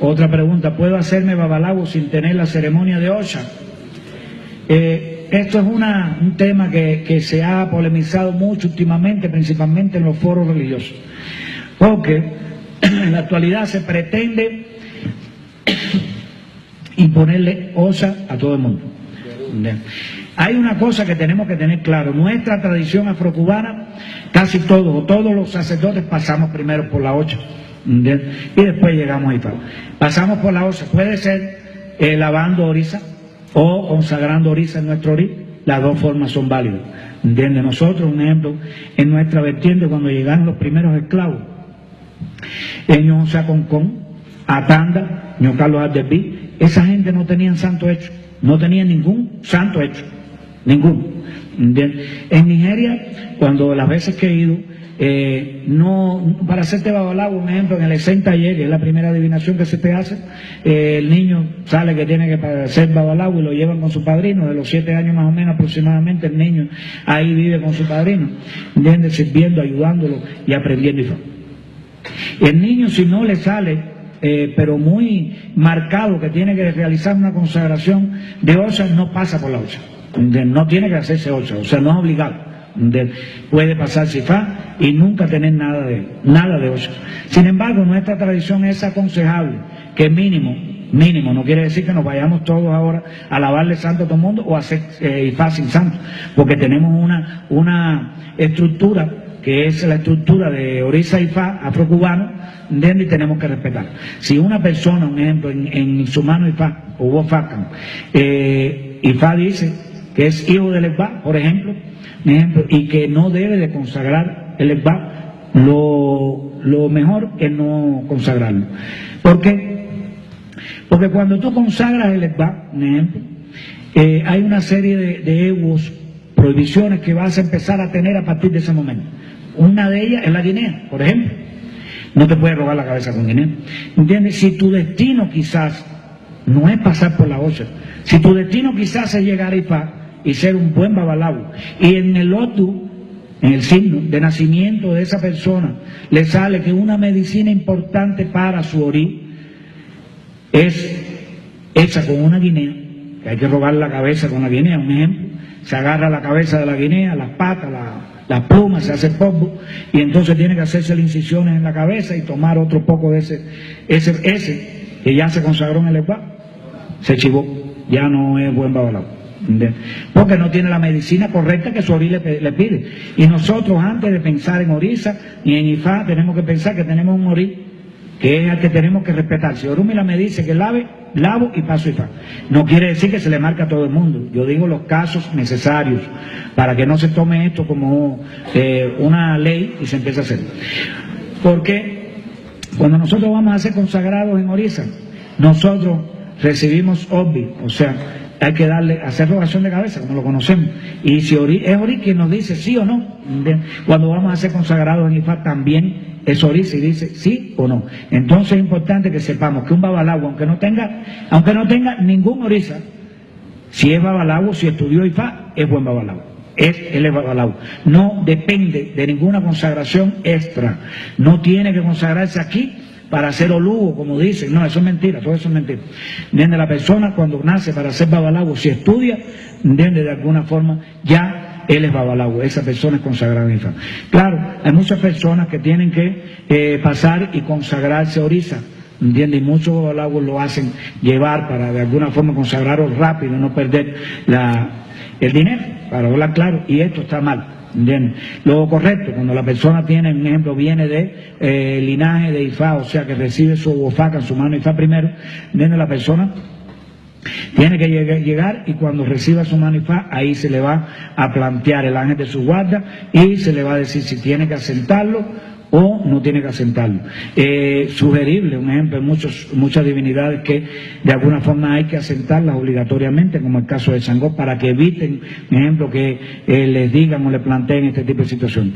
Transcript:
Otra pregunta, ¿puedo hacerme babalawo sin tener la ceremonia de Osha? Esto es un tema que se ha polemizado mucho últimamente, principalmente en los foros religiosos, porque en la actualidad se pretende imponerle Osha a todo el mundo. Hay una cosa que tenemos que tener claro: nuestra tradición afrocubana, casi todos los sacerdotes pasamos primero por la Osha, y después llegamos a Ifá. Pasamos por la Osha, puede ser lavando orisa o consagrando orisa en nuestro orí, las dos formas son válidas. Nosotros, un ejemplo, en nuestra vertiente, cuando llegaron los primeros esclavos, ellos Saconcón, Atanda, ño Carlos Alderbí, esa gente no tenían santo hecho, no tenían ningún santo hecho, ninguno. En Nigeria, cuando las veces que he ido, para hacerte babalawo, un ejemplo, en el Esen Taller, que es la primera adivinación que se te hace, el niño sale que tiene que hacer babalawo y lo llevan con su padrino, de los 7 años más o menos aproximadamente, el niño ahí vive con su padrino, sirviendo, ayudándolo y aprendiendo Ifá. El niño, si no le sale, pero muy marcado, que tiene que realizar una consagración de Osha, no pasa por la Osha, no tiene que hacerse Osha, o sea, no es obligado. Puede pasar Ifá y nunca tener nada de Osha. Sin embargo, nuestra tradición es aconsejable que mínimo, no quiere decir que nos vayamos todos ahora a lavarle santo a todo el mundo o a hacer Ifá sin santo, porque tenemos una estructura que es la estructura de orisa Ifá afrocubano, y tenemos que respetar. Si una persona, un ejemplo, en su mano Ifá o Bofacan, Ifá dice que es hijo del Ekba, por ejemplo, y que no debe de consagrar el Ekba, lo mejor es no consagrarlo. ¿Por qué? Porque cuando tú consagras el Ekba, por ejemplo, hay una serie de eguos, prohibiciones que vas a empezar a tener a partir de ese momento. Una de ellas es la guinea, por ejemplo. No te puedes robar la cabeza con guinea. ¿Entiendes? Si tu destino quizás no es pasar por la Osha, si tu destino quizás es llegar a Ifá y ser un buen babalawo, y en el lotu, en el signo de nacimiento de esa persona, le sale que una medicina importante para su orí es hecha con una guinea, que hay que robar la cabeza con la guinea, un ejemplo, se agarra la cabeza de la guinea, las patas, las plumas, se hace polvo, y entonces tiene que hacerse las incisiones en la cabeza y tomar otro poco de ese que ya se consagró en el Ekba, se chivó, ya no es buen babalawo. Porque no tiene la medicina correcta que su orí le pide. Y nosotros, antes de pensar en orisa y en Ifá, tenemos que pensar que tenemos un orí que es el que tenemos que respetar. Si Orúmila me dice que lavo y paso Ifá, no quiere decir que se le marque a todo el mundo. Yo digo los casos necesarios para que no se tome esto como una ley y se empiece a hacer. Porque cuando nosotros vamos a ser consagrados en orisa, nosotros recibimos obvi, o sea, hay que hacer rogación de cabeza, como lo conocemos. Y si es orí quien nos dice sí o no. Cuando vamos a ser consagrados en Ifá también es orí si dice sí o no. Entonces es importante que sepamos que un babalawo, aunque no tenga ningún orisa, si es babalawo, si estudió Ifá, es buen babalawo. Él es babalawo. No depende de ninguna consagración extra. No tiene que consagrarse aquí para hacer olugo, como dicen. No, eso es mentira, todo eso es mentira. La persona cuando nace para ser babalawo, si estudia, de alguna forma, ya él es babalawo, esa persona es consagrada en Ifá. Claro, hay muchas personas que tienen que pasar y consagrarse orisa, y muchos babalawos lo hacen llevar para de alguna forma consagrarlo rápido, no perder el dinero, para hablar claro, y esto está mal. Lo correcto, cuando la persona tiene, un ejemplo, viene de linaje de Ifá, o sea que recibe su bofaca en su mano Ifá primero, la persona tiene que llegar y cuando reciba su mano Ifá, ahí se le va a plantear el ángel de su guarda y se le va a decir si tiene que asentarlo o no tiene que asentarlo. Sugerible, un ejemplo, muchas divinidades que de alguna forma hay que asentarlas obligatoriamente, como el caso de Sangó, para que eviten, por ejemplo, que les digan o le planteen este tipo de situaciones.